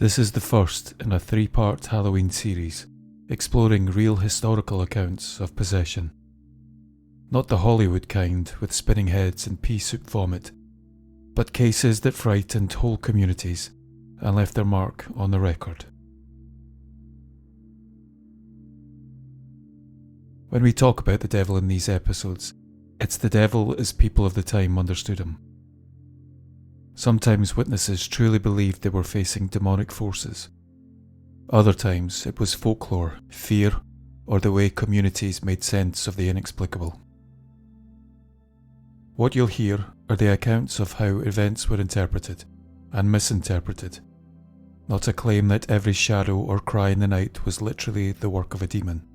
This is the first in a 3-part Halloween series, exploring real historical accounts of possession. Not the Hollywood kind with spinning heads and pea soup vomit, but cases that frightened whole communities and left their mark on the record. When we talk about the devil in these episodes, it's the devil as people of the time understood him. Sometimes witnesses truly believed they were facing demonic forces. Other times it was folklore, fear, or the way communities made sense of the inexplicable. What you'll hear are the accounts of how events were interpreted and misinterpreted, not a claim that every shadow or cry in the night was literally the work of a demon.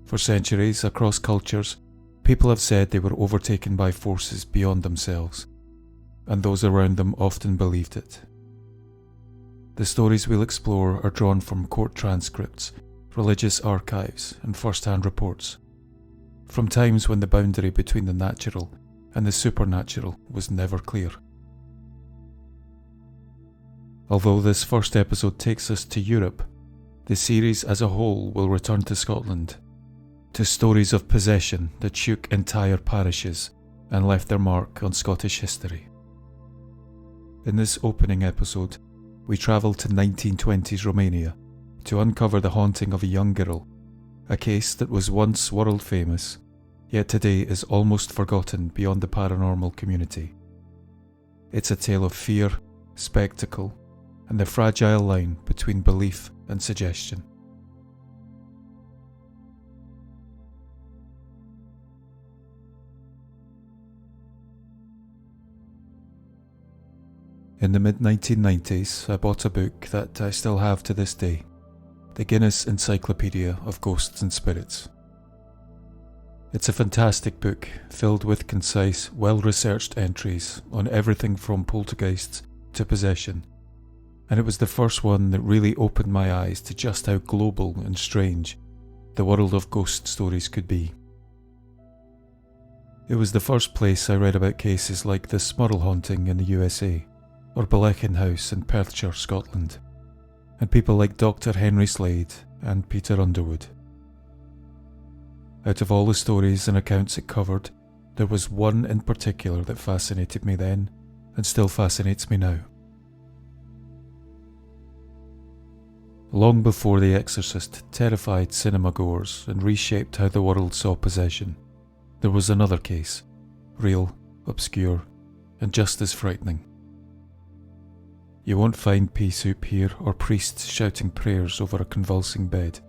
For centuries, across cultures, people have said they were overtaken by forces beyond themselves, and those around them often believed it. The stories we'll explore are drawn from court transcripts, religious archives, and first-hand reports, from times when the boundary between the natural and the supernatural was never clear. Although this first episode takes us to Europe, the series as a whole will return to Scotland, to stories of possession that shook entire parishes and left their mark on Scottish history. In this opening episode, we travel to 1920s Romania to uncover the haunting of a young girl, a case that was once world famous, yet today is almost forgotten beyond the paranormal community. It's a tale of fear, spectacle, and the fragile line between belief and suggestion. In the mid-1990s, I bought a book that I still have to this day, the Guinness Encyclopedia of Ghosts and Spirits. It's a fantastic book, filled with concise, well-researched entries on everything from poltergeists to possession, and it was the first one that really opened my eyes to just how global and strange the world of ghost stories could be. It was the first place I read about cases like the Smurl haunting in the USA, or Belechin House in Perthshire, Scotland, and people like Dr. Henry Slade and Peter Underwood. Out of all the stories and accounts it covered, there was one in particular that fascinated me then, and still fascinates me now. Long before The Exorcist terrified cinema-goers and reshaped how the world saw possession, there was another case, real, obscure, and just as frightening. You won't find pea soup here or priests shouting prayers over a convulsing bed,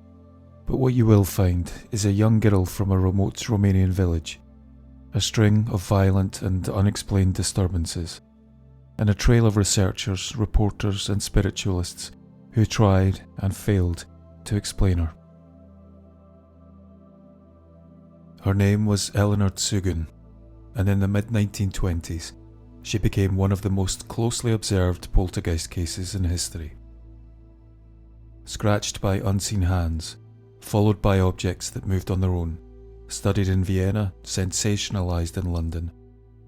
but what you will find is a young girl from a remote Romanian village, a string of violent and unexplained disturbances, and a trail of researchers, reporters and spiritualists who tried and failed to explain her. Her name was Elenore Zugun, and in the mid-1920s, she became one of the most closely observed poltergeist cases in history. Scratched by unseen hands, followed by objects that moved on their own, studied in Vienna, sensationalized in London,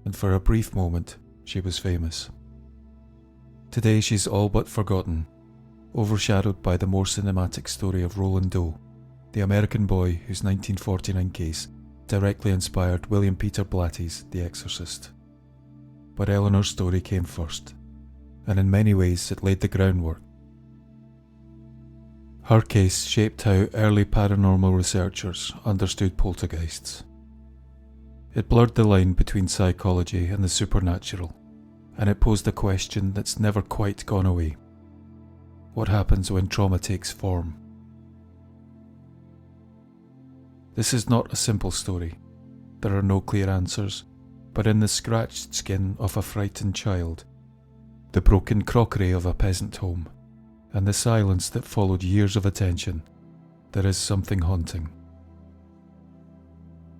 and for a brief moment, she was famous. Today she's all but forgotten, overshadowed by the more cinematic story of Roland Doe, the American boy whose 1949 case directly inspired William Peter Blatty's The Exorcist. But Eleanor's story came first, and in many ways it laid the groundwork. Her case shaped how early paranormal researchers understood poltergeists. It blurred the line between psychology and the supernatural, and it posed a question that's never quite gone away. What happens when trauma takes form? This is not a simple story. There are no clear answers, but in the scratched skin of a frightened child, the broken crockery of a peasant home, and the silence that followed years of attention, there is something haunting.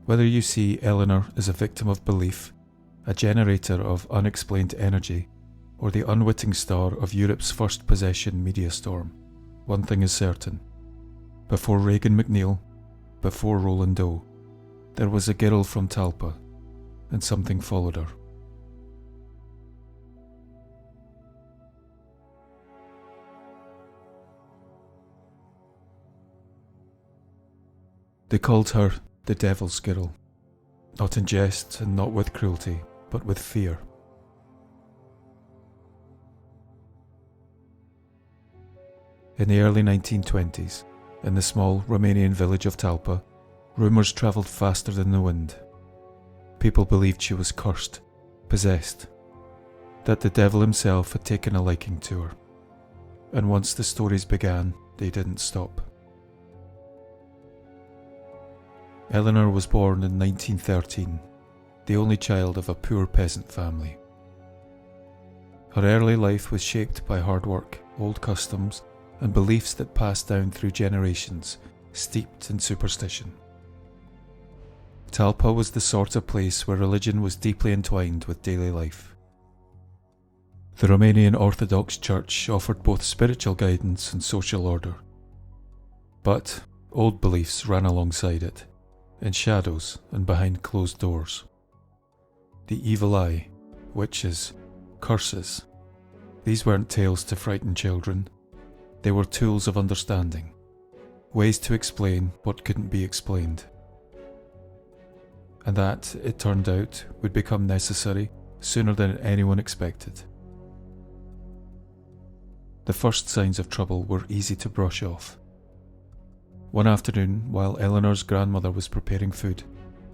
Whether you see Eleanor as a victim of belief, a generator of unexplained energy, or the unwitting star of Europe's first possession media storm, one thing is certain. Before Regan MacNeil, before Roland Doe, there was a girl from Talpa, and something followed her. They called her the Devil's Girl, not in jest and not with cruelty, but with fear. In the early 1920s, in the small Romanian village of Talpa, rumours travelled faster than the wind. People believed she was cursed, possessed, that the devil himself had taken a liking to her. And once the stories began, they didn't stop. Eleanor was born in 1913, the only child of a poor peasant family. Her early life was shaped by hard work, old customs, and beliefs that passed down through generations, steeped in superstition. Talpa was the sort of place where religion was deeply entwined with daily life. The Romanian Orthodox Church offered both spiritual guidance and social order. But old beliefs ran alongside it, in shadows and behind closed doors. The evil eye, witches, curses, these weren't tales to frighten children. They were tools of understanding, ways to explain what couldn't be explained. And that, it turned out, would become necessary sooner than anyone expected. The first signs of trouble were easy to brush off. One afternoon, while Eleanor's grandmother was preparing food,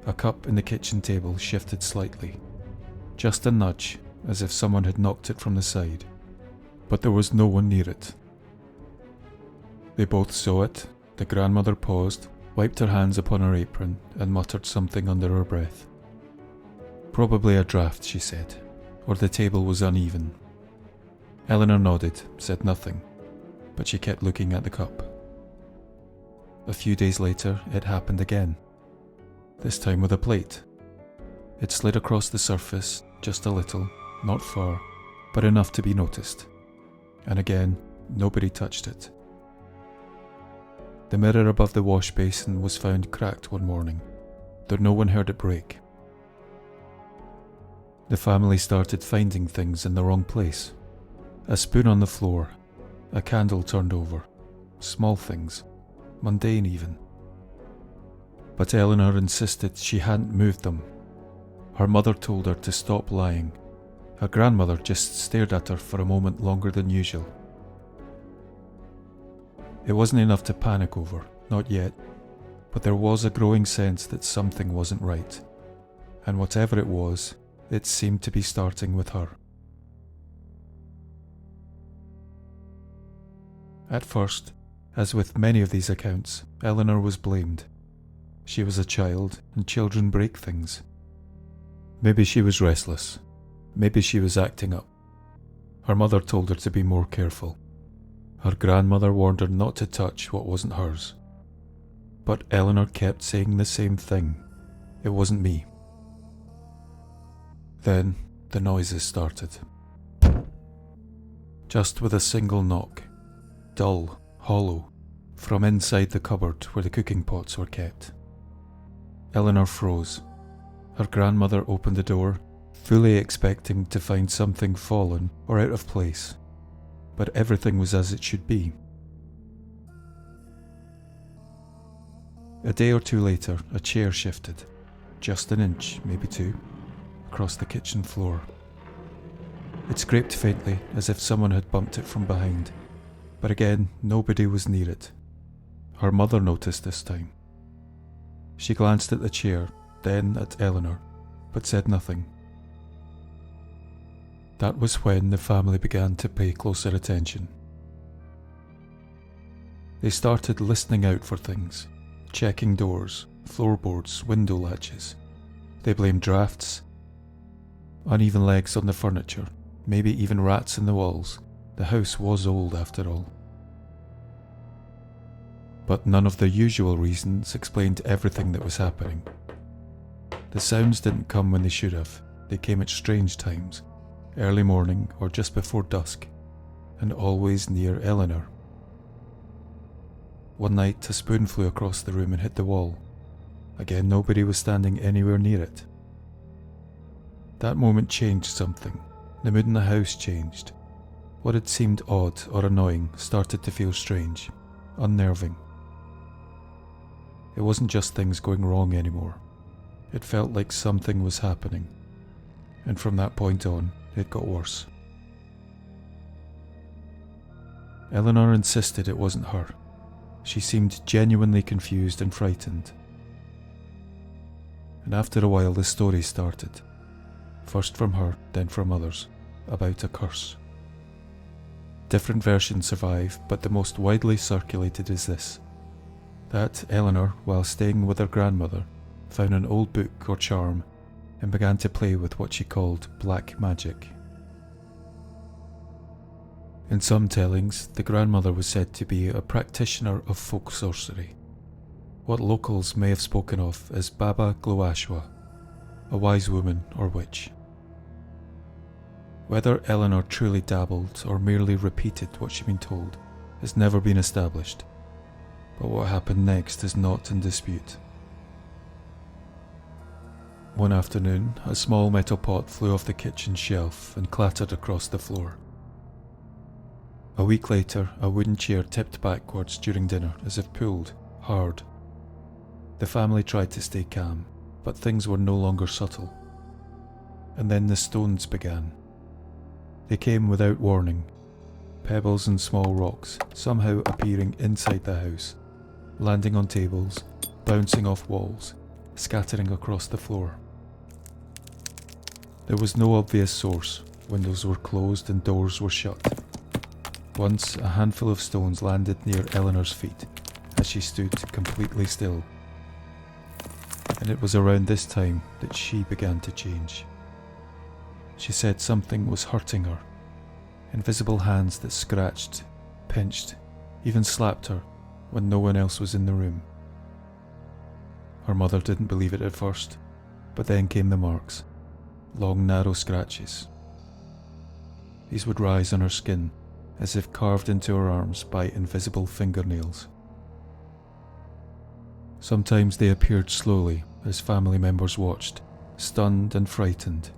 a cup in the kitchen table shifted slightly. Just a nudge, as if someone had knocked it from the side. But there was no one near it. They both saw it. The grandmother paused, wiped her hands upon her apron, and muttered something under her breath. Probably a draught, she said, or the table was uneven. Eleanor nodded, said nothing, but she kept looking at the cup. A few days later, it happened again, this time with a plate. It slid across the surface, just a little, not far, but enough to be noticed. And again, nobody touched it. The mirror above the wash basin was found cracked one morning, though no one heard it break. The family started finding things in the wrong place. A spoon on the floor, a candle turned over, small things, mundane even. But Eleanor insisted she hadn't moved them. Her mother told her to stop lying. Her grandmother just stared at her for a moment longer than usual. It wasn't enough to panic over, not yet, but there was a growing sense that something wasn't right, and whatever it was, it seemed to be starting with her. At first, as with many of these accounts, Eleanor was blamed. She was a child, and children break things. Maybe she was restless. Maybe she was acting up. Her mother told her to be more careful. Her grandmother warned her not to touch what wasn't hers. But Eleanor kept saying the same thing. It wasn't me. Then the noises started. Just with a single knock, dull, hollow, from inside the cupboard where the cooking pots were kept. Eleanor froze. Her grandmother opened the door, fully expecting to find something fallen or out of place. But everything was as it should be. A day or two later, a chair shifted, just an inch, maybe two, across the kitchen floor. It scraped faintly, as if someone had bumped it from behind, but again, nobody was near it. Her mother noticed this time. She glanced at the chair, then at Eleanor, but said nothing. That was when the family began to pay closer attention. They started listening out for things, checking doors, floorboards, window latches. They blamed drafts, uneven legs on the furniture, maybe even rats in the walls. The house was old after all. But none of the usual reasons explained everything that was happening. The sounds didn't come when they should have. They came at strange times, early morning or just before dusk, and always near Eleanor. One night a spoon flew across the room and hit the wall. Again, nobody was standing anywhere near it. That moment changed something. The mood in the house changed. What had seemed odd or annoying started to feel strange, unnerving. It wasn't just things going wrong anymore. It felt like something was happening. And from that point on, it got worse. Eleanor insisted it wasn't her. She seemed genuinely confused and frightened. And after a while the story started, first from her, then from others, about a curse. Different versions survive, but the most widely circulated is this: that Eleanor, while staying with her grandmother, found an old book or charm and began to play with what she called black magic. In some tellings, the grandmother was said to be a practitioner of folk sorcery, what locals may have spoken of as Baba Gloashwa, a wise woman or witch. Whether Eleanor truly dabbled or merely repeated what she'd been told has never been established, but what happened next is not in dispute. One afternoon, a small metal pot flew off the kitchen shelf and clattered across the floor. A week later, a wooden chair tipped backwards during dinner as if pulled hard. The family tried to stay calm, but things were no longer subtle. And then the stones began. They came without warning, pebbles and small rocks somehow appearing inside the house, landing on tables, bouncing off walls, scattering across the floor. There was no obvious source. Windows were closed and doors were shut. Once, a handful of stones landed near Eleanor's feet as she stood completely still. And it was around this time that she began to change. She said something was hurting her. Invisible hands that scratched, pinched, even slapped her when no one else was in the room. Her mother didn't believe it at first, but then came the marks, long narrow scratches. These would rise on her skin, as if carved into her arms by invisible fingernails. Sometimes they appeared slowly as family members watched, stunned and frightened.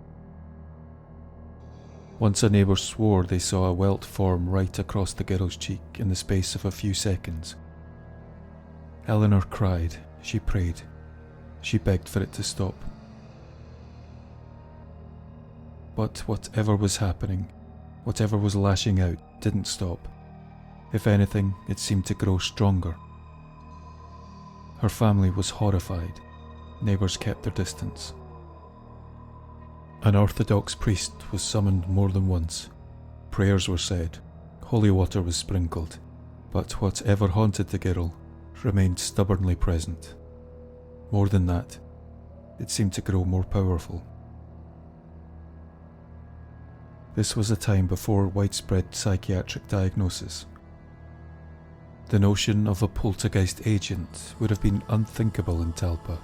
Once a neighbour swore they saw a welt form right across the girl's cheek in the space of a few seconds. Eleanor cried, she prayed, she begged for it to stop. But whatever was happening, whatever was lashing out, didn't stop. If anything, it seemed to grow stronger. Her family was horrified. Neighbours kept their distance. An Orthodox priest was summoned more than once. Prayers were said, holy water was sprinkled, but whatever haunted the girl remained stubbornly present. More than that, it seemed to grow more powerful. This was a time before widespread psychiatric diagnosis. The notion of a poltergeist agent would have been unthinkable in Talpa.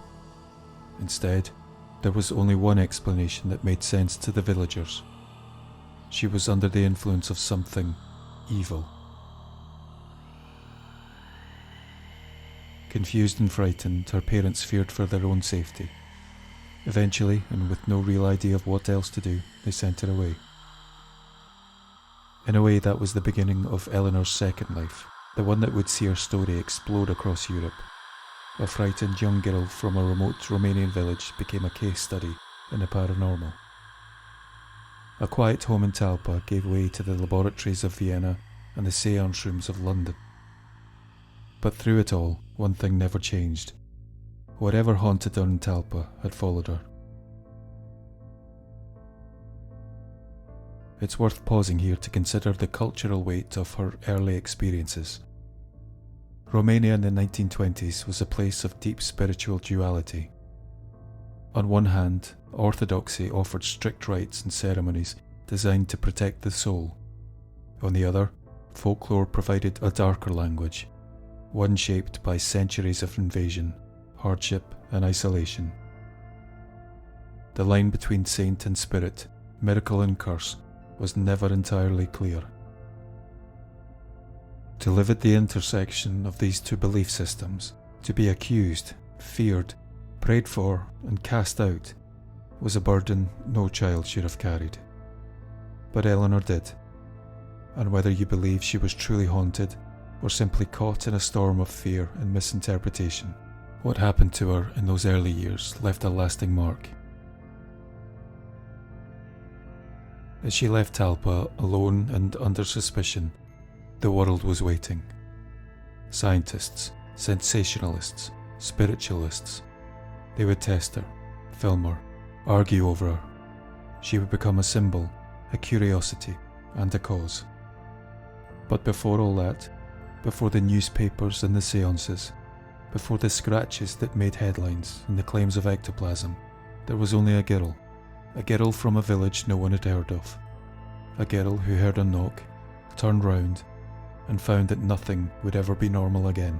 Instead, there was only one explanation that made sense to the villagers. She was under the influence of something evil. Confused and frightened, her parents feared for their own safety. Eventually, and with no real idea of what else to do, they sent her away. In a way, that was the beginning of Eleanor's second life, the one that would see her story explode across Europe. A frightened young girl from a remote Romanian village became a case study in the paranormal. A quiet home in Talpa gave way to the laboratories of Vienna and the seance rooms of London. But through it all, one thing never changed. Whatever haunted her in Talpa had followed her. It's worth pausing here to consider the cultural weight of her early experiences. Romania in the 1920s was a place of deep spiritual duality. On one hand, orthodoxy offered strict rites and ceremonies designed to protect the soul. On the other, folklore provided a darker language, one shaped by centuries of invasion, hardship and isolation. The line between saint and spirit, miracle and curse, was never entirely clear. To live at the intersection of these two belief systems, to be accused, feared, prayed for, and cast out, was a burden no child should have carried. But Eleanor did, and whether you believe she was truly haunted, or simply caught in a storm of fear and misinterpretation, What happened to her in those early years left a lasting mark. As she left Talpa alone and under suspicion, the world was waiting. Scientists, sensationalists, spiritualists. They would test her, film her, argue over her. She would become a symbol, a curiosity, and a cause. But before all that, before the newspapers and the seances, before the scratches that made headlines and the claims of ectoplasm, there was only a girl from a village no one had heard of. A girl who heard a knock, turned round, and found that nothing would ever be normal again.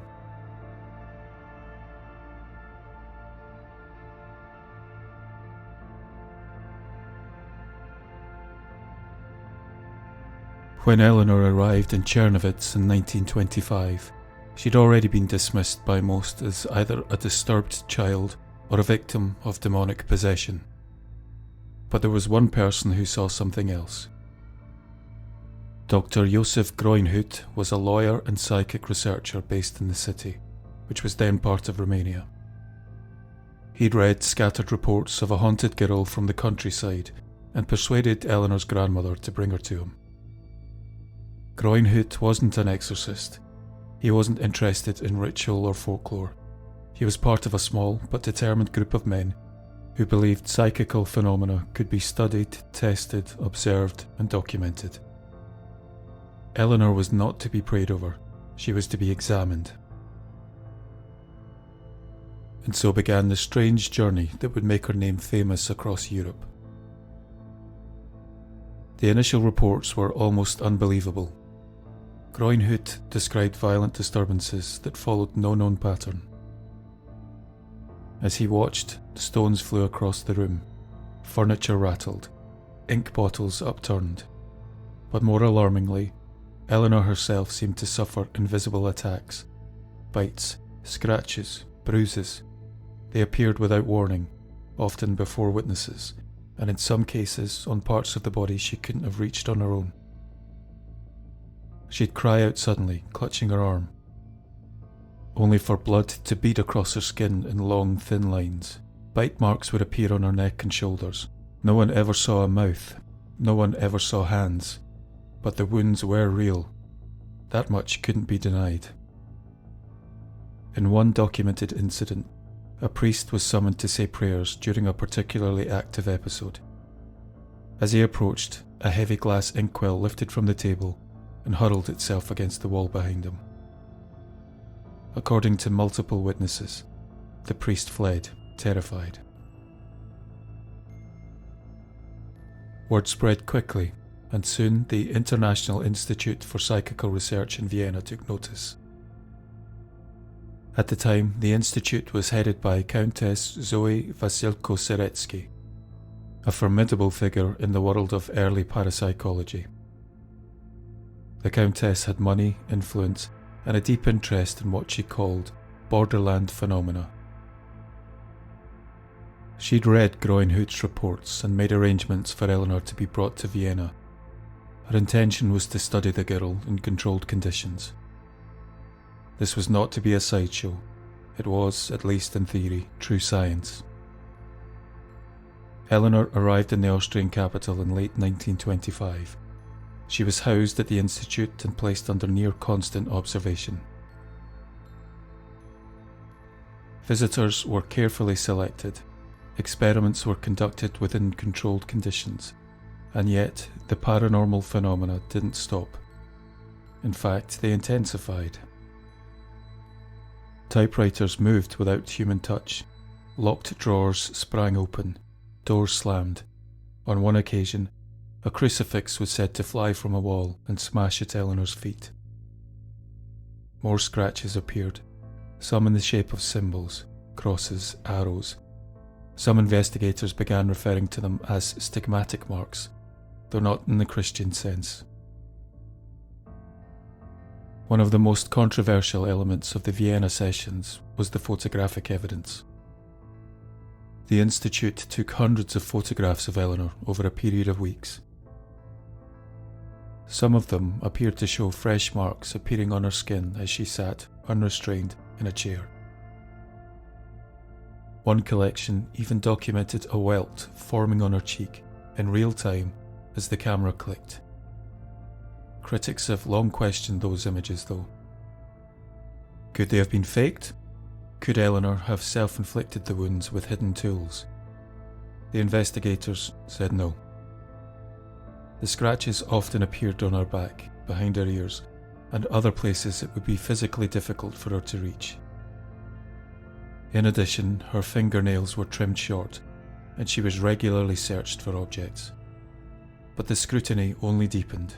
When Eleanor arrived in Czernowitz in 1925, she'd already been dismissed by most as either a disturbed child or a victim of demonic possession. But there was one person who saw something else. Dr. Josef Groenhut was a lawyer and psychic researcher based in the city, which was then part of Romania. He'd read scattered reports of a haunted girl from the countryside and persuaded Eleanor's grandmother to bring her to him. Groenhut wasn't an exorcist. He wasn't interested in ritual or folklore. He was part of a small but determined group of men who believed psychical phenomena could be studied, tested, observed, and documented. Eleanor was not to be prayed over, she was to be examined. And so began the strange journey that would make her name famous across Europe. The initial reports were almost unbelievable. Groenhut described violent disturbances that followed no known pattern. As he watched, stones flew across the room, furniture rattled, ink bottles upturned. But more alarmingly, Eleanor herself seemed to suffer invisible attacks, bites, scratches, bruises. They appeared without warning, often before witnesses, and in some cases on parts of the body she couldn't have reached on her own. She'd cry out suddenly, clutching her arm, only for blood to bead across her skin in long, thin lines. Bite marks would appear on her neck and shoulders. No one ever saw a mouth, no one ever saw hands, but the wounds were real. That much couldn't be denied. In one documented incident, a priest was summoned to say prayers during a particularly active episode. As he approached, a heavy glass inkwell lifted from the table and hurled itself against the wall behind him. According to multiple witnesses, the priest fled, terrified. Word spread quickly, and soon the International Institute for Psychical Research in Vienna took notice. At the time, the institute was headed by Countess Zoe Wasilko-Seretsky, a formidable figure in the world of early parapsychology. The Countess had money, influence, and a deep interest in what she called borderland phenomena. She'd read Groenhut's reports and made arrangements for Eleanor to be brought to Vienna. Her intention was to study the girl in controlled conditions. This was not to be a sideshow. It was, at least in theory, true science. Eleanor arrived in the Austrian capital in late 1925. She was housed at the institute and placed under near constant observation. Visitors were carefully selected. Experiments were conducted within controlled conditions, and yet the paranormal phenomena didn't stop. In fact, they intensified. Typewriters moved without human touch. Locked drawers sprang open. Doors slammed. On one occasion, a crucifix was said to fly from a wall and smash at Eleanor's feet. More scratches appeared, some in the shape of symbols, crosses, arrows. Some investigators began referring to them as stigmatic marks, though not in the Christian sense. One of the most controversial elements of the Vienna sessions was the photographic evidence. The Institute took hundreds of photographs of Eleanor over a period of weeks. Some of them appeared to show fresh marks appearing on her skin as she sat, unrestrained, in a chair. One collection even documented a welt forming on her cheek in real time as the camera clicked. Critics have long questioned those images though. Could they have been faked? Could Eleanor have self-inflicted the wounds with hidden tools? The investigators said no. The scratches often appeared on her back, behind her ears, and other places it would be physically difficult for her to reach. In addition, her fingernails were trimmed short, and she was regularly searched for objects. But the scrutiny only deepened.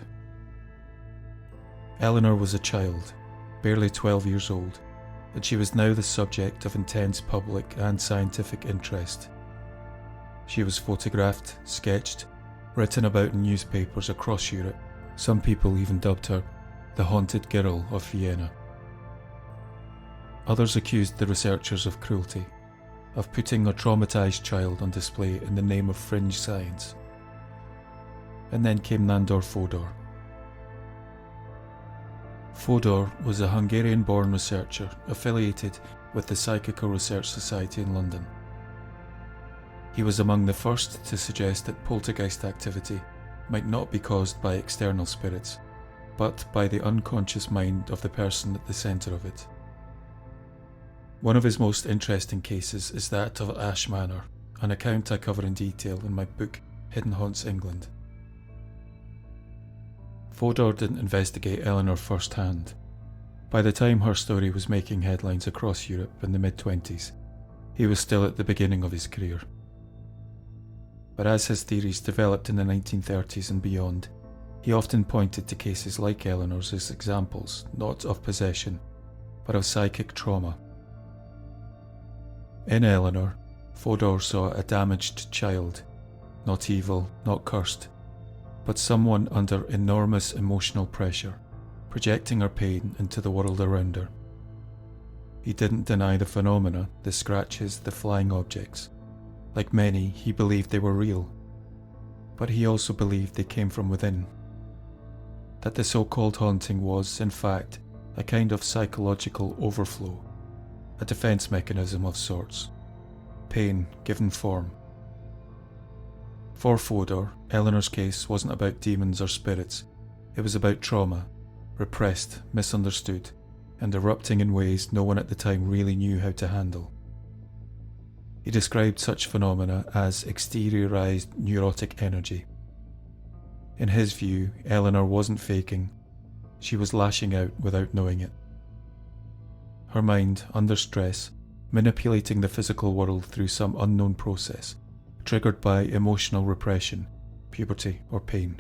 Eleanor was a child, barely 12 years old, and she was now the subject of intense public and scientific interest. She was photographed, sketched, written about in newspapers across Europe. Some people even dubbed her the haunted girl of Vienna. Others accused the researchers of cruelty, of putting a traumatized child on display in the name of fringe science. And then came Nandor Fodor. Fodor was a Hungarian-born researcher affiliated with the Psychical Research Society in London. He was among the first to suggest that poltergeist activity might not be caused by external spirits, but by the unconscious mind of the person at the centre of it. One of his most interesting cases is that of Ash Manor, an account I cover in detail in my book Hidden Haunts England. Fodor didn't investigate Eleanor firsthand. By the time her story was making headlines across Europe in the mid-20s, he was still at the beginning of his career. But as his theories developed in the 1930s and beyond, he often pointed to cases like Eleanor's as examples, not of possession, but of psychic trauma. In Eleanor, Fodor saw a damaged child, not evil, not cursed, but someone under enormous emotional pressure, projecting her pain into the world around her. He didn't deny the phenomena, the scratches, the flying objects. Like many, he believed they were real, but he also believed they came from within. That the so-called haunting was, in fact, a kind of psychological overflow, a defense mechanism of sorts, pain given form. For Fodor, Eleanor's case wasn't about demons or spirits, it was about trauma, repressed, misunderstood, and erupting in ways no one at the time really knew how to handle. He described such phenomena as exteriorized neurotic energy. In his view, Eleanor wasn't faking, she was lashing out without knowing it. Her mind, under stress, manipulating the physical world through some unknown process, triggered by emotional repression, puberty, or pain.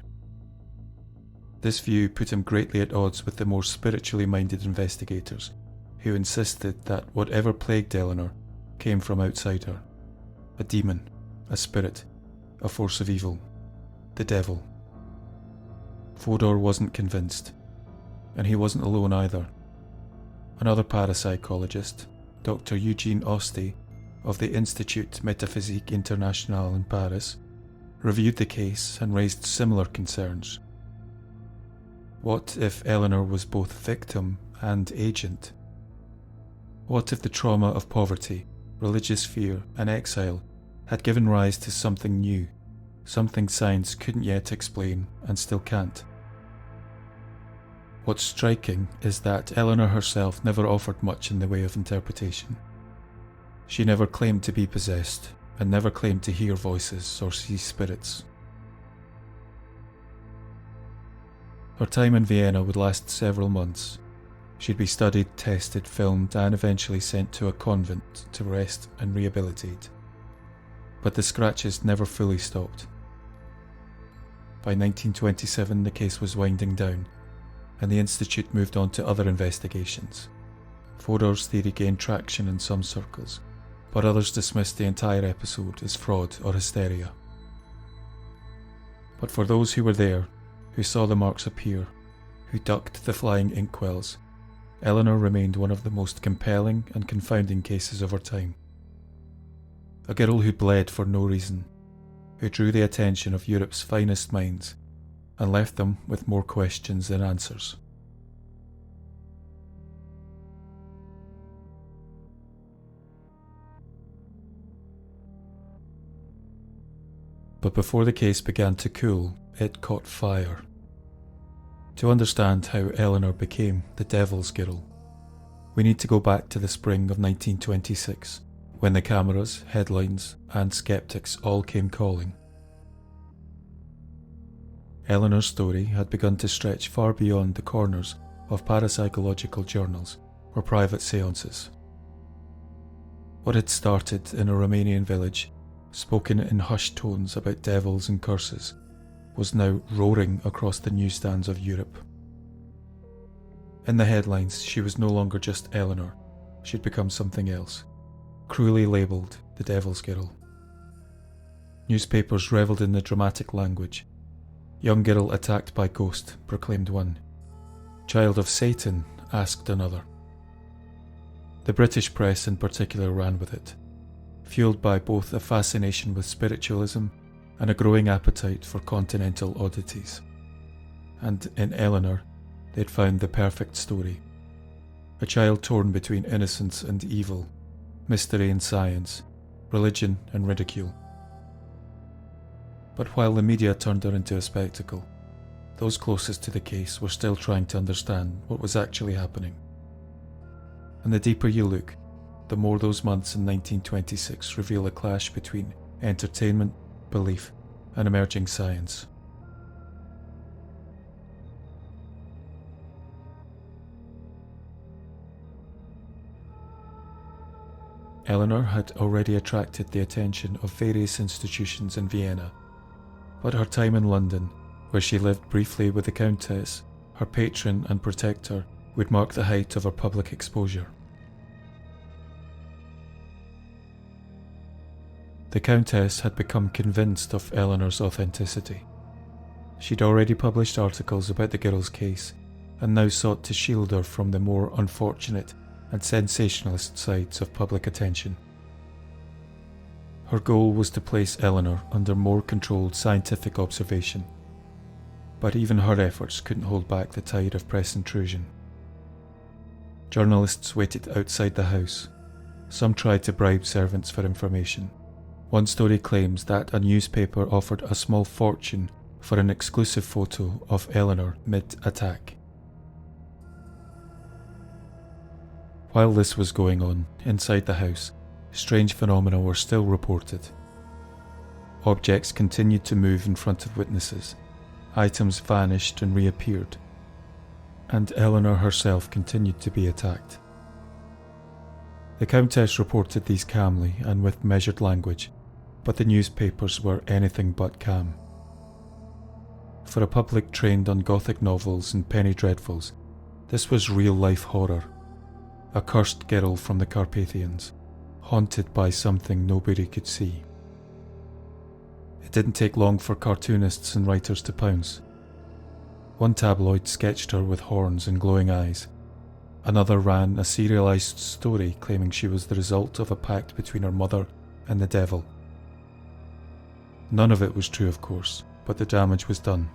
This view put him greatly at odds with the more spiritually minded investigators, who insisted that whatever plagued Eleanor came from outside her. A demon, a spirit, a force of evil, the devil. Fodor wasn't convinced, and he wasn't alone either. Another parapsychologist, Dr. Eugene Osti of the Institut Métaphysique International in Paris, reviewed the case and raised similar concerns. What if Eleanor was both victim and agent? What if the trauma of poverty, religious fear, and exile had given rise to something new, something science couldn't yet explain and still can't? What's striking is that Eleanor herself never offered much in the way of interpretation. She never claimed to be possessed, and never claimed to hear voices or see spirits. Her time in Vienna would last several months. She'd be studied, tested, filmed, and eventually sent to a convent to rest and rehabilitate. But the scratches never fully stopped. By 1927, the case was winding down, and the Institute moved on to other investigations. Fodor's theory gained traction in some circles, but others dismissed the entire episode as fraud or hysteria. But for those who were there, who saw the marks appear, who ducked the flying inkwells, Eleanor remained one of the most compelling and confounding cases of her time. A girl who bled for no reason, who drew the attention of Europe's finest minds, and left them with more questions than answers. But before the case began to cool, it caught fire. To understand how Eleanor became the Devil's Girl, we need to go back to the spring of 1926, when the cameras, headlines, and skeptics all came calling. Eleanor's story had begun to stretch far beyond the corners of parapsychological journals or private seances. What had started in a Romanian village, spoken in hushed tones about devils and curses, was now roaring across the newsstands of Europe. In the headlines, she was no longer just Eleanor. She'd become something else, cruelly labelled the Devil's Girl. Newspapers revelled in the dramatic language. Young girl attacked by ghost, proclaimed one. Child of Satan, asked another. The British press in particular ran with it, fueled by both a fascination with spiritualism and a growing appetite for continental oddities. And in Eleanor, they'd found the perfect story. A child torn between innocence and evil, mystery and science, religion and ridicule. But while the media turned her into a spectacle, those closest to the case were still trying to understand what was actually happening. And the deeper you look, the more those months in 1926 reveal a clash between entertainment, belief, and emerging science. Eleanor had already attracted the attention of various institutions in Vienna, but her time in London, where she lived briefly with the Countess, her patron and protector, would mark the height of her public exposure. The Countess had become convinced of Eleanor's authenticity. She'd already published articles about the girl's case, and now sought to shield her from the more unfortunate and sensationalist sides of public attention. Her goal was to place Eleanor under more controlled scientific observation, but even her efforts couldn't hold back the tide of press intrusion. Journalists waited outside the house. Some tried to bribe servants for information. One story claims that a newspaper offered a small fortune for an exclusive photo of Eleanor mid-attack. While this was going on, inside the house, strange phenomena were still reported. Objects continued to move in front of witnesses, items vanished and reappeared, and Eleanor herself continued to be attacked. The Countess reported these calmly and with measured language, but the newspapers were anything but calm. For a public trained on Gothic novels and penny dreadfuls, this was real-life horror. A cursed girl from the Carpathians, haunted by something nobody could see. It didn't take long for cartoonists and writers to pounce. One tabloid sketched her with horns and glowing eyes. Another ran a serialized story claiming she was the result of a pact between her mother and the devil. None of it was true, of course, but the damage was done.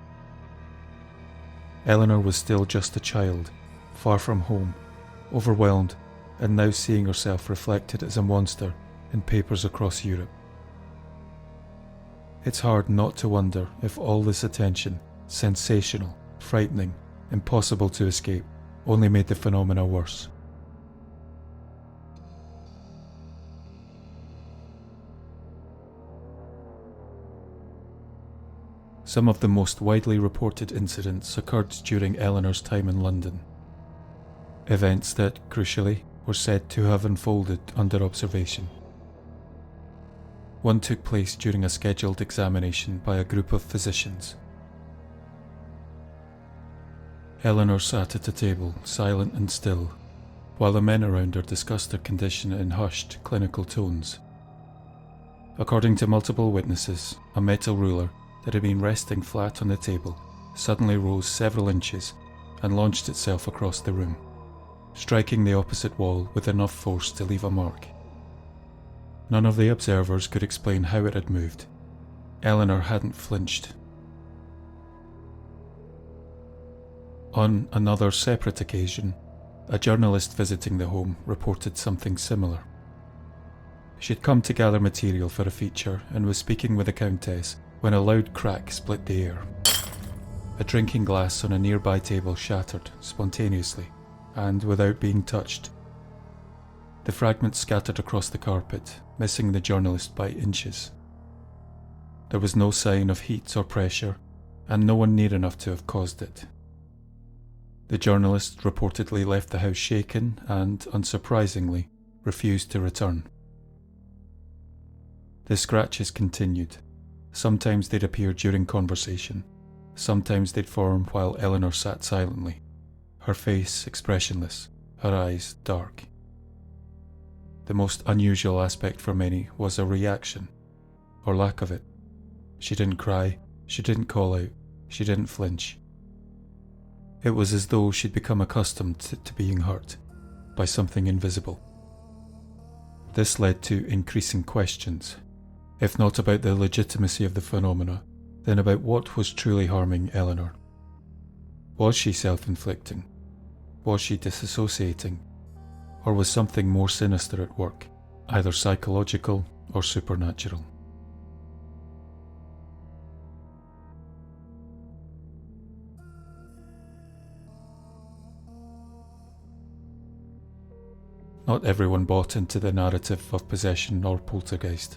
Eleanor was still just a child, far from home, overwhelmed, and now seeing herself reflected as a monster in papers across Europe. It's hard not to wonder if all this attention, sensational, frightening, impossible to escape, only made the phenomena worse. Some of the most widely reported incidents occurred during Eleanor's time in London. Events that, crucially, were said to have unfolded under observation. One took place during a scheduled examination by a group of physicians. Eleanor sat at a table, silent and still, while the men around her discussed her condition in hushed, clinical tones. According to multiple witnesses, a metal ruler that had been resting flat on the table suddenly rose several inches and launched itself across the room, striking the opposite wall with enough force to leave a mark. None of the observers could explain how it had moved. Eleanor hadn't flinched. On another separate occasion, a journalist visiting the home reported something similar. She had come to gather material for a feature and was speaking with the Countess when a loud crack split the air. A drinking glass on a nearby table shattered spontaneously and without being touched. The fragments scattered across the carpet, missing the journalist by inches. There was no sign of heat or pressure, and no one near enough to have caused it. The journalist reportedly left the house shaken and, unsurprisingly, refused to return. The scratches continued. Sometimes they'd appear during conversation. Sometimes they'd form while Eleanor sat silently, her face expressionless, her eyes dark. The most unusual aspect for many was a reaction, or lack of it. She didn't cry, she didn't call out, she didn't flinch. It was as though she'd become accustomed to being hurt by something invisible. This led to increasing questions, if not about the legitimacy of the phenomena, then about what was truly harming Eleanor. Was she self-inflicting? Was she disassociating? Or was something more sinister at work, either psychological or supernatural? Not everyone bought into the narrative of possession or poltergeist.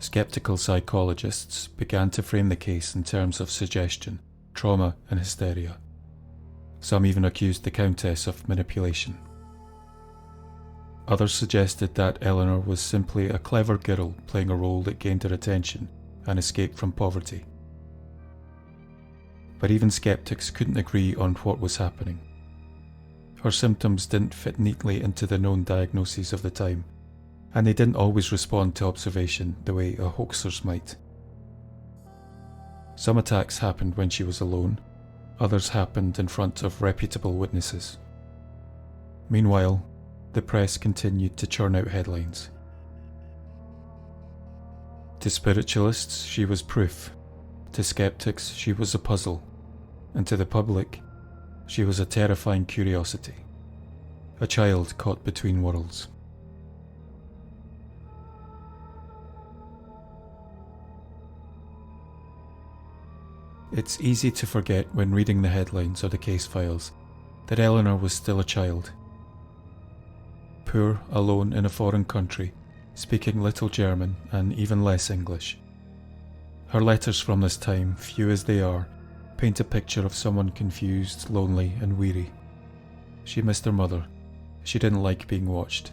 Skeptical psychologists began to frame the case in terms of suggestion, trauma, and hysteria. Some even accused the Countess of manipulation. Others suggested that Eleanor was simply a clever girl playing a role that gained her attention and escaped from poverty. But even skeptics couldn't agree on what was happening. Her symptoms didn't fit neatly into the known diagnoses of the time, and they didn't always respond to observation the way a hoaxers might. Some attacks happened when she was alone, others happened in front of reputable witnesses. Meanwhile, the press continued to churn out headlines. To spiritualists, she was proof. To skeptics, she was a puzzle. And to the public, she was a terrifying curiosity. A child caught between worlds. It's easy to forget when reading the headlines or the case files that Eleanor was still a child. Poor, alone in a foreign country, speaking little German and even less English. Her letters from this time, few as they are, paint a picture of someone confused, lonely, and weary. She missed her mother. She didn't like being watched.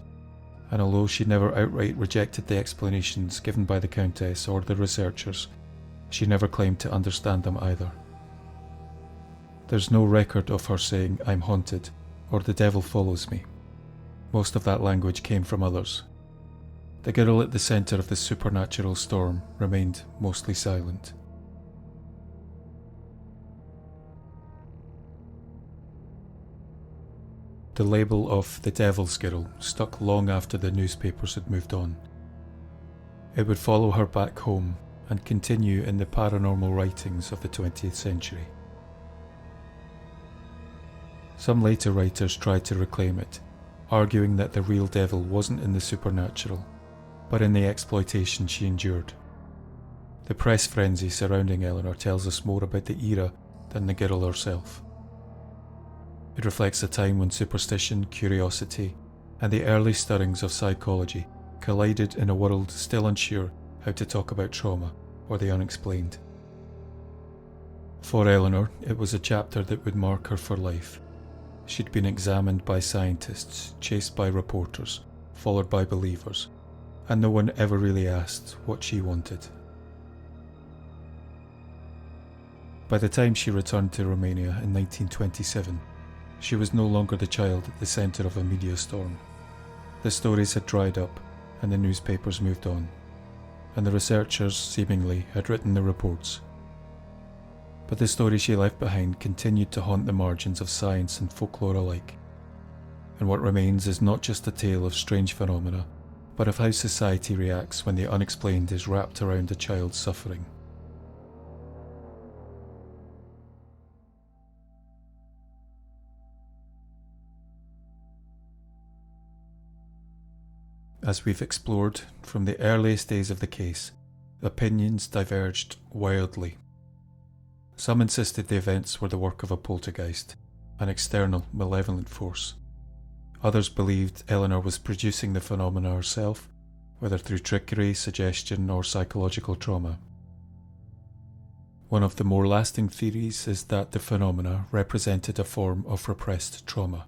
And although she never outright rejected the explanations given by the Countess or the researchers, she never claimed to understand them either. There's no record of her saying, "I'm haunted," or "the devil follows me." Most of that language came from others. The girl at the centre of the supernatural storm remained mostly silent. The label of the Devil's Girl stuck long after the newspapers had moved on. It would follow her back home and continue in the paranormal writings of the 20th century. Some later writers tried to reclaim it, arguing that the real devil wasn't in the supernatural, but in the exploitation she endured. The press frenzy surrounding Eleanor tells us more about the era than the girl herself. It reflects a time when superstition, curiosity, and the early stirrings of psychology collided in a world still unsure how to talk about trauma or the unexplained. For Eleanor, it was a chapter that would mark her for life. She'd been examined by scientists, chased by reporters, followed by believers, and no one ever really asked what she wanted. By the time she returned to Romania in 1927, she was no longer the child at the centre of a media storm. The stories had dried up, and the newspapers moved on, and the researchers, seemingly, had written the reports. But the story she left behind continued to haunt the margins of science and folklore alike. And what remains is not just a tale of strange phenomena, but of how society reacts when the unexplained is wrapped around a child's suffering. As we've explored, from the earliest days of the case, Opinions diverged wildly. Some insisted the events were the work of a poltergeist, an external, malevolent force. Others believed Eleanore was producing the phenomena herself, whether through trickery, suggestion, or psychological trauma. One of the more lasting theories is that the phenomena represented a form of repressed trauma.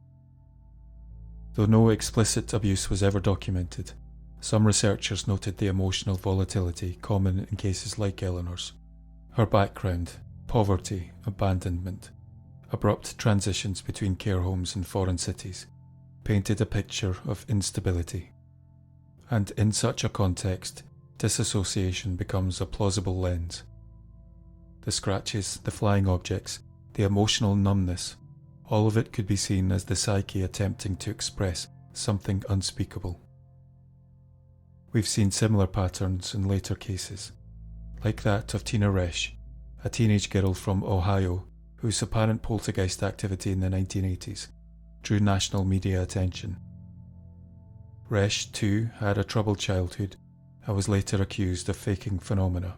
Though no explicit abuse was ever documented, some researchers noted the emotional volatility common in cases like Eleanor's. Her background, poverty, abandonment, abrupt transitions between care homes and foreign cities, painted a picture of instability. And in such a context, disassociation becomes a plausible lens. The scratches, the flying objects, the emotional numbness, all of it could be seen as the psyche attempting to express something unspeakable. We've seen similar patterns in later cases, like that of Tina Resch, a teenage girl from Ohio whose apparent poltergeist activity in the 1980s drew national media attention. Resch, too, had a troubled childhood and was later accused of faking phenomena.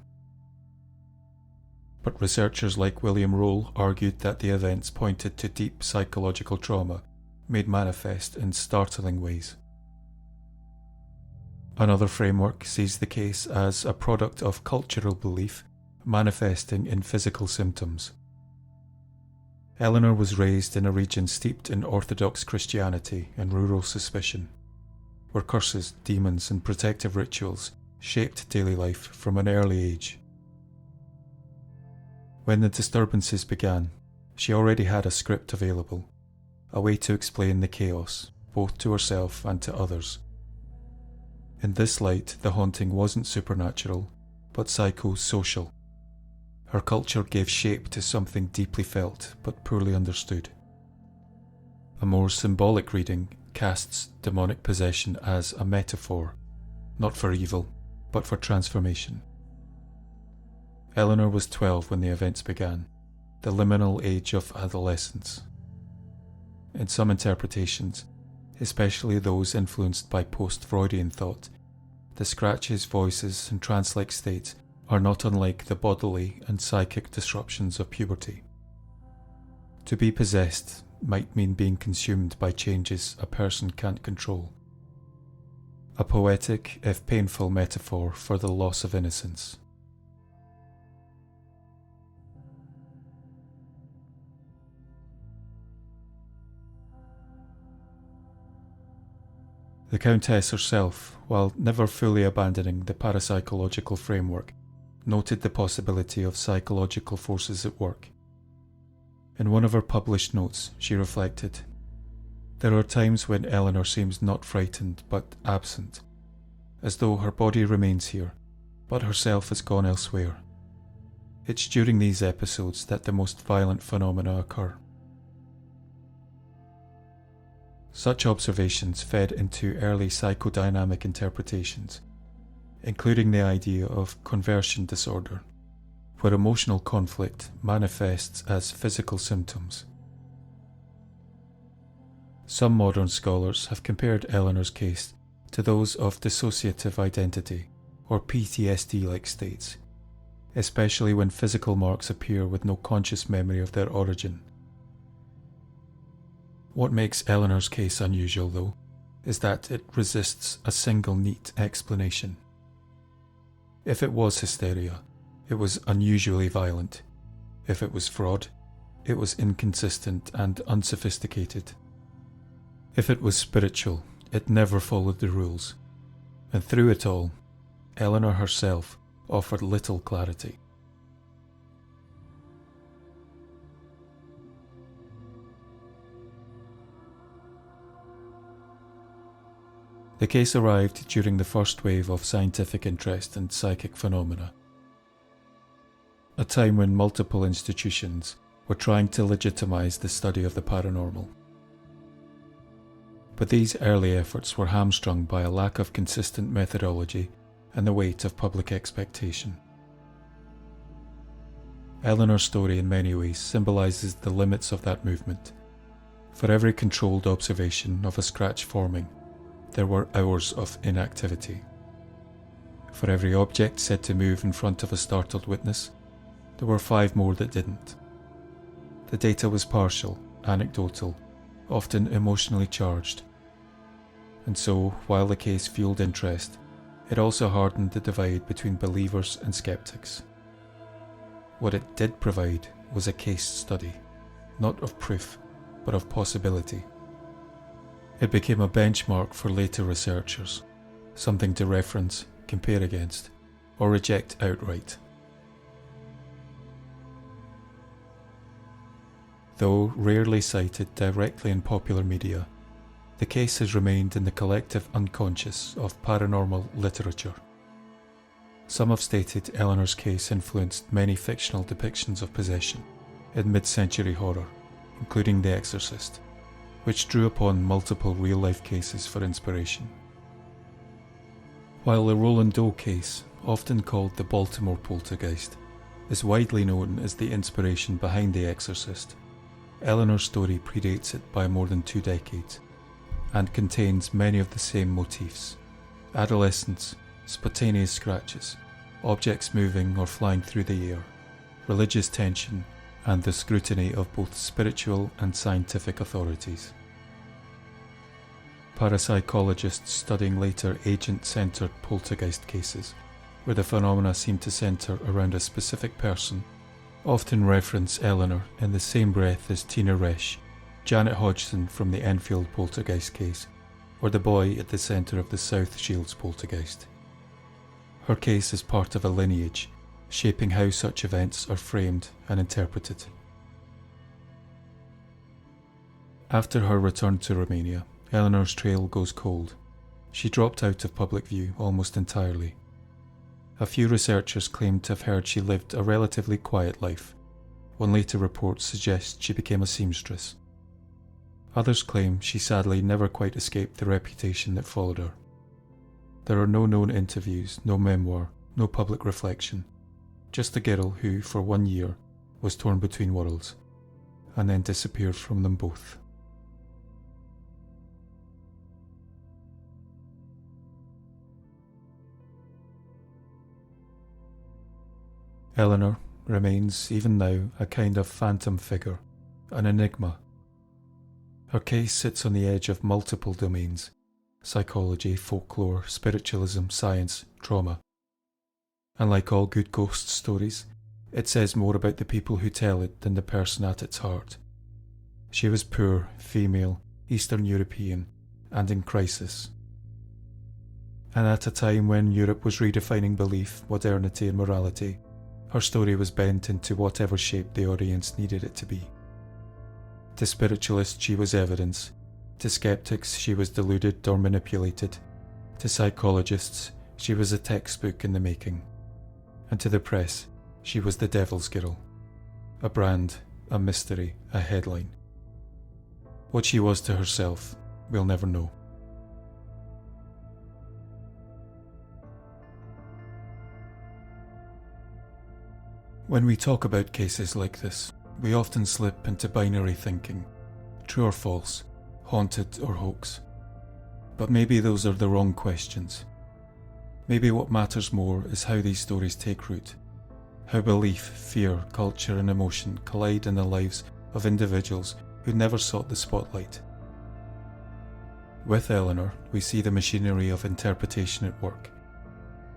But researchers like William Roll argued that the events pointed to deep psychological trauma made manifest in startling ways. Another framework sees the case as a product of cultural belief manifesting in physical symptoms. Eleanore was raised in a region steeped in Orthodox Christianity and rural suspicion, where curses, demons, and protective rituals shaped daily life from an early age. When the disturbances began, she already had a script available, a way to explain the chaos, both to herself and to others. In this light, the haunting wasn't supernatural, but psychosocial. Her culture gave shape to something deeply felt but poorly understood. A more symbolic reading casts demonic possession as a metaphor, not for evil, but for transformation. Eleanore was 12 when the events began, the liminal age of adolescence. In some interpretations, especially those influenced by post-Freudian thought, the scratches, voices, and trance-like states are not unlike the bodily and psychic disruptions of puberty. To be possessed might mean being consumed by changes a person can't control. A poetic, if painful, metaphor for the loss of innocence. The Countess herself, while never fully abandoning the parapsychological framework, noted the possibility of psychological forces at work. In one of her published notes, she reflected, "There are times when Eleanore seems not frightened but absent, as though her body remains here, but herself has gone elsewhere. It's during these episodes that the most violent phenomena occur." Such observations fed into early psychodynamic interpretations, including the idea of conversion disorder, where emotional conflict manifests as physical symptoms. Some modern scholars have compared Eleanor's case to those of dissociative identity or PTSD-like states, especially when physical marks appear with no conscious memory of their origin. What makes Eleanor's case unusual, though, is that it resists a single neat explanation. If it was hysteria, it was unusually violent. If it was fraud, it was inconsistent and unsophisticated. If it was spiritual, it never followed the rules. And through it all, Eleanore herself offered little clarity. The case arrived during the first wave of scientific interest in psychic phenomena, a time when multiple institutions were trying to legitimize the study of the paranormal. But these early efforts were hamstrung by a lack of consistent methodology and the weight of public expectation. Eleanor's story in many ways symbolizes the limits of that movement. For every controlled observation of a scratch forming, there were hours of inactivity. For every object said to move in front of a startled witness, there were 5 more that didn't. The data was partial, anecdotal, often emotionally charged. And so, while the case fueled interest, it also hardened the divide between believers and skeptics. What it did provide was a case study, not of proof, but of possibility. It became a benchmark for later researchers, something to reference, compare against, or reject outright. Though rarely cited directly in popular media, the case has remained in the collective unconscious of paranormal literature. Some have stated Eleanor's case influenced many fictional depictions of possession in mid-century horror, including The Exorcist, which drew upon multiple real-life cases for inspiration. While the Roland Doe case, often called the Baltimore poltergeist, is widely known as the inspiration behind The Exorcist, Eleanor's story predates it by more than 2 decades, and contains many of the same motifs: adolescence, spontaneous scratches, objects moving or flying through the air, religious tension, and the scrutiny of both spiritual and scientific authorities. Parapsychologists studying later agent-centered poltergeist cases, where the phenomena seem to center around a specific person, often reference Eleanor in the same breath as Tina Resch, Janet Hodgson from the Enfield poltergeist case, or the boy at the center of the South Shields poltergeist. Her case is part of a lineage, shaping how such events are framed and interpreted. After her return to Romania, Eleanor's trail goes cold. She dropped out of public view almost entirely. A few researchers claim to have heard she lived a relatively quiet life, when later reports suggest she became a seamstress. Others claim she sadly never quite escaped the reputation that followed her. There are no known interviews, no memoir, no public reflection, just a girl who, for 1 year, was torn between worlds, and then disappeared from them both. Eleanor remains, even now, a kind of phantom figure, an enigma. Her case sits on the edge of multiple domains: psychology, folklore, spiritualism, science, trauma. And like all good ghost stories, it says more about the people who tell it than the person at its heart. She was poor, female, Eastern European, and in crisis. And at a time when Europe was redefining belief, modernity and morality, her story was bent into whatever shape the audience needed it to be. To spiritualists she was evidence, to skeptics she was deluded or manipulated, to psychologists she was a textbook in the making, and to the press she was the devil's girl, a brand, a mystery, a headline. What she was to herself, we'll never know. When we talk about cases like this, we often slip into binary thinking, true or false, haunted or hoax. But maybe those are the wrong questions. Maybe what matters more is how these stories take root, how belief, fear, culture and emotion collide in the lives of individuals who never sought the spotlight. With Eleanor, we see the machinery of interpretation at work.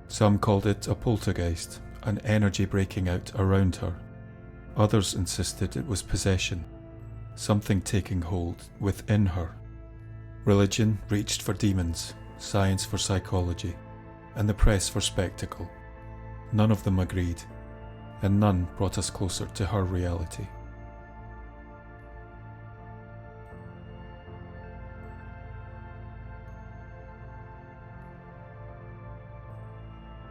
Some called it a poltergeist, an energy breaking out around her. Others insisted it was possession, something taking hold within her. Religion reached for demons, science for psychology, and the press for spectacle. None of them agreed, and none brought us closer to her reality.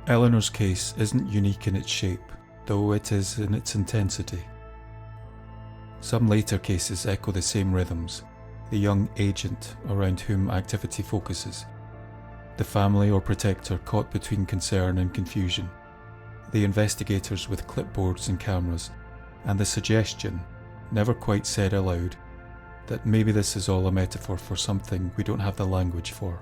Eleanor's case isn't unique in its shape, though it is in its intensity. Some later cases echo the same rhythms: the young agent around whom activity focuses, the family or protector caught between concern and confusion, the investigators with clipboards and cameras, and the suggestion, never quite said aloud, that maybe this is all a metaphor for something we don't have the language for.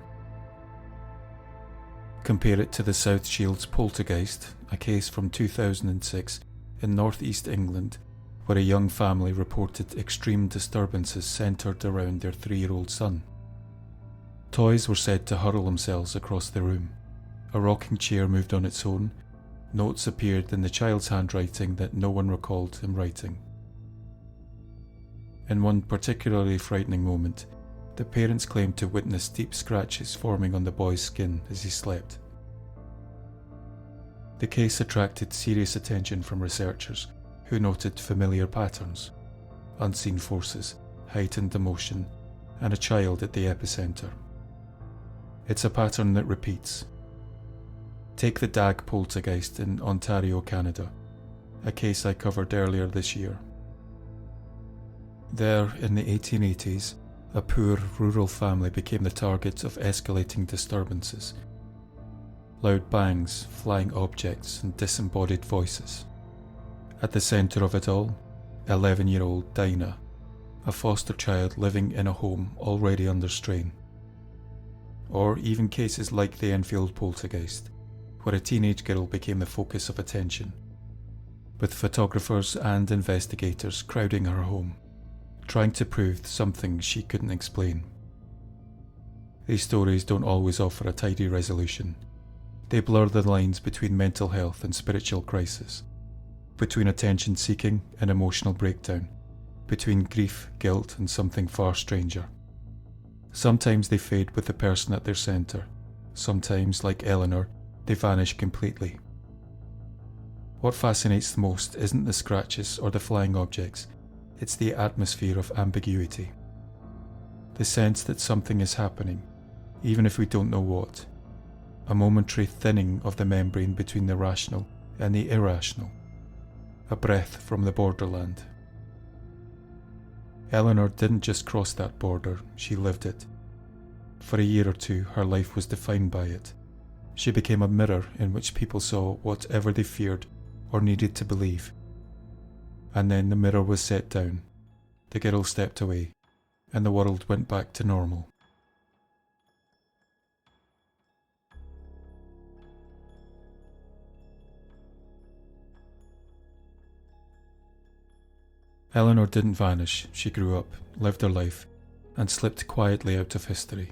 Compare it to the South Shields poltergeist, a case from 2006 in northeast England, where a young family reported extreme disturbances centred around their 3-year-old son. Toys were said to hurl themselves across the room. A rocking chair moved on its own. Notes appeared in the child's handwriting that no one recalled him writing. In one particularly frightening moment, the parents claimed to witness deep scratches forming on the boy's skin as he slept. The case attracted serious attention from researchers who noted familiar patterns, unseen forces, heightened emotion, and a child at the epicenter. It's a pattern that repeats. Take the Dag poltergeist in Ontario, Canada, a case I covered earlier this year. There, in the 1880s, a poor rural family became the target of escalating disturbances. Loud bangs, flying objects, and disembodied voices. At the centre of it all, 11-year-old Dinah, a foster child living in a home already under strain. Or even cases like the Enfield poltergeist, where a teenage girl became the focus of attention, with photographers and investigators crowding her home, trying to prove something she couldn't explain. These stories don't always offer a tidy resolution. They blur the lines between mental health and spiritual crisis, between attention-seeking and emotional breakdown, between grief, guilt, and something far stranger. Sometimes they fade with the person at their centre. Sometimes, like Eleanor, they vanish completely. What fascinates the most isn't the scratches or the flying objects, it's the atmosphere of ambiguity. The sense that something is happening, even if we don't know what. A momentary thinning of the membrane between the rational and the irrational. A breath from the borderland. Eleanor didn't just cross that border, she lived it. For a year or two, her life was defined by it. She became a mirror in which people saw whatever they feared or needed to believe. And then the mirror was set down, the girl stepped away, and the world went back to normal. Eleanor didn't vanish, she grew up, lived her life, and slipped quietly out of history.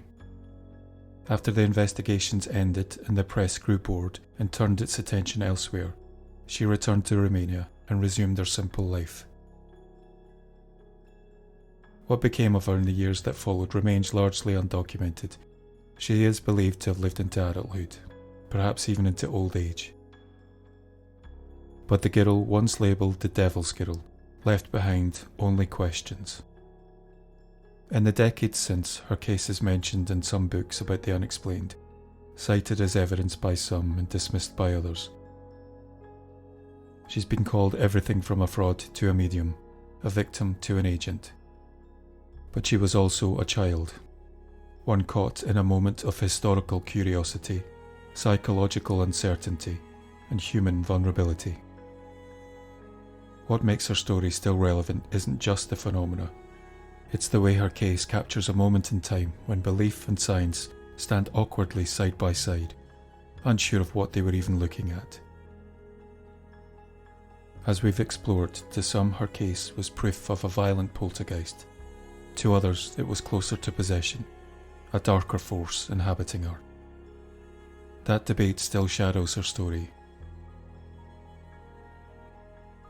After the investigations ended and the press grew bored and turned its attention elsewhere, she returned to Romania and resumed her simple life. What became of her in the years that followed remains largely undocumented. She is believed to have lived into adulthood, perhaps even into old age. But the girl once labelled the Devil's Girl left behind only questions. In the decades since, her case is mentioned in some books about the unexplained, cited as evidence by some and dismissed by others. She's been called everything from a fraud to a medium, a victim to an agent. But she was also a child, one caught in a moment of historical curiosity, psychological uncertainty, and human vulnerability. What makes her story still relevant isn't just the phenomena, it's the way her case captures a moment in time when belief and science stand awkwardly side by side, unsure of what they were even looking at. As we've explored, to some her case was proof of a violent poltergeist, to others it was closer to possession, a darker force inhabiting her. That debate still shadows her story.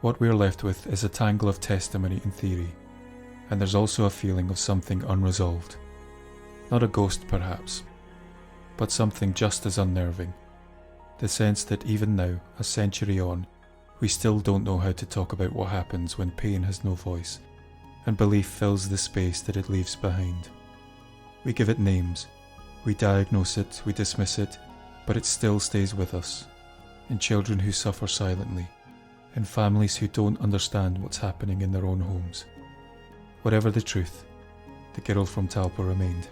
What we're left with is a tangle of testimony and theory, and there's also a feeling of something unresolved. Not a ghost perhaps, but something just as unnerving. The sense that even now, a century on, we still don't know how to talk about what happens when pain has no voice, and belief fills the space that it leaves behind. We give it names, we diagnose it, we dismiss it, but it still stays with us, in children who suffer silently, in families who don't understand what's happening in their own homes. Whatever the truth, the girl from Talpa remained.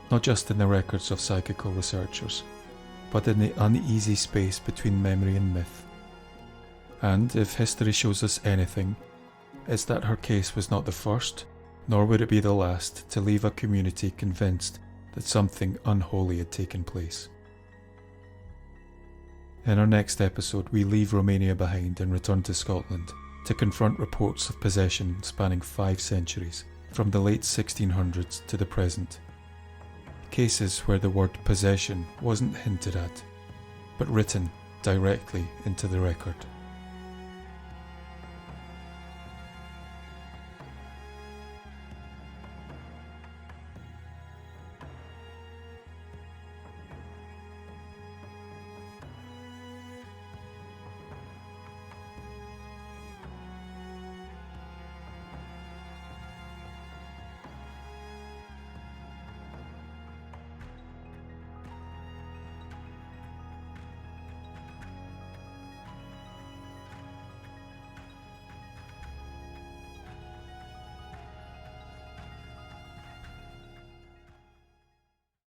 Not just in the records of psychical researchers, but in the uneasy space between memory and myth. And if history shows us anything, it's that her case was not the first, nor would it be the last, to leave a community convinced that something unholy had taken place. In our next episode, we leave Romania behind and return to Scotland to confront reports of possession spanning 5 centuries, from the late 1600s to the present. Cases where the word possession wasn't hinted at, but written directly into the record.